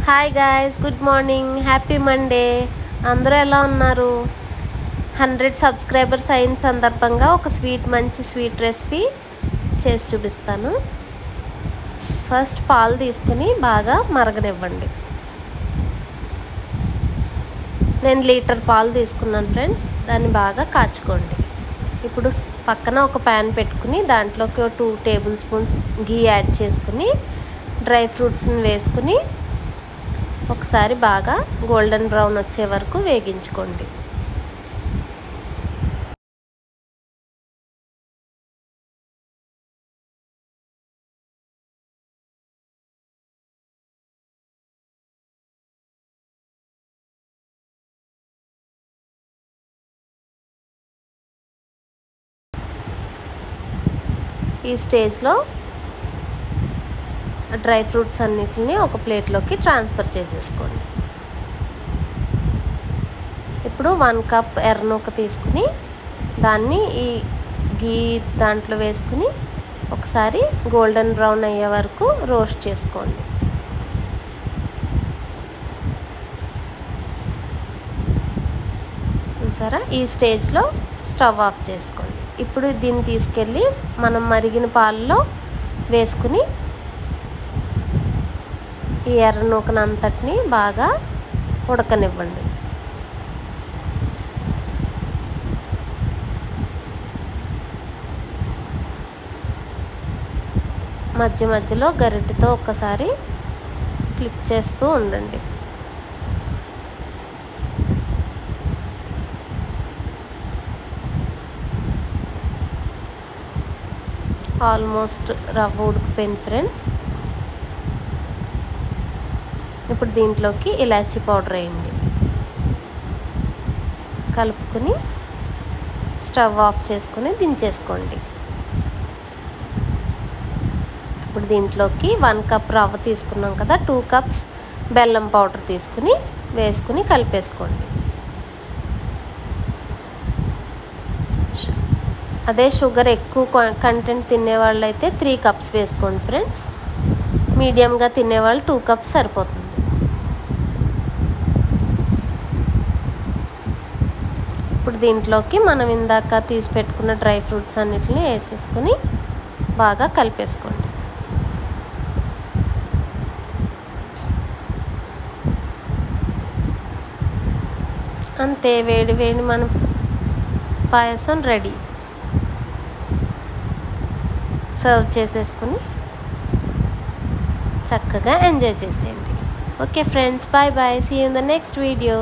Hi guys, good morning, happy Monday. అందరూ ఎలా ఉన్నారు? 100 సబ్స్క్రైబర్స్ అయిన సందర్భంగా ఒక మంచి స్వీట్ రెసిపీ చేసి చూపిస్తాను. ఫస్ట్ పాలు తీసుకుని బాగా మరగనివ్వండి. నేను లీటర్ పాలు తీసుకున్నాను ఫ్రెండ్స్. దాన్ని బాగా కాచుకోండి. ఇప్పుడు పక్కన ఒక ప్యాన్ పెట్టుకుని దాంట్లోకి 2 టేబుల్ స్పూన్స్ గీ యాడ్ చేసుకుని డ్రై ఫ్రూట్స్ని వేసుకుని ఒకసారి బాగా గోల్డెన్ బ్రౌన్ వచ్చే వరకు వేగించుకోండి. ఈ స్టేజ్లో డ్రై ఫ్రూట్స్ అన్నిటిని ఒక ప్లేట్లోకి ట్రాన్స్ఫర్ చేసేసుకోండి. ఇప్పుడు 1 కప్ ఎర్రనూక తీసుకుని దాన్ని ఈ గీ దాంట్లో వేసుకుని ఒకసారి గోల్డెన్ బ్రౌన్ అయ్యే వరకు రోస్ట్ చేసుకోండి. చూసారా? ఈ స్టేజ్లో స్టవ్ ఆఫ్ చేసుకోండి. ఇప్పుడు దీన్ని తీసుకెళ్ళి మనం మరిగిన పాలలో వేసుకుని ఈ ఎర్రనూకనంతటిని బాగా ఉడకనివ్వండి. మధ్య మధ్యలో గరిటెతో ఒక్కసారి ఫ్లిప్ చేస్తూ ఉండండి. ఆల్మోస్ట్ రవ్వ ఉడికిపోయింది ఫ్రెండ్స్. ఇప్పుడు దీంట్లోకి ఇలాచీ పౌడర్ వేయండి. కలుపుకొని స్టవ్ ఆఫ్ చేసుకొని దించేసుకోండి. ఇప్పుడు దీంట్లోకి 1 కప్ రవ్వ తీసుకున్నాం కదా, 2 కప్స్ బెల్లం పౌడర్ తీసుకుని వేసుకుని కలిపేసుకోండి. అదే షుగర్ ఎక్కువ కంటెంట్ తినేవాళ్ళు అయితే 3 కప్స్ వేసుకోండి ఫ్రెండ్స్. మీడియంగా తినేవాళ్ళు 2 కప్స్ సరిపోతుంది. ఇప్పుడు దీంట్లోకి మనం ఇందాక తీసి పెట్టుకున్న డ్రై ఫ్రూట్స్ అన్నిటిని వేసేసుకుని బాగా కలిపేసుకోండి. అంతే, వేడి వేడి మన పాయసం రెడీ. సర్వ్ చేసేసుకుని చక్కగా ఎంజాయ్ చేసేయండి. Okay friends, bye bye, see you in the next video.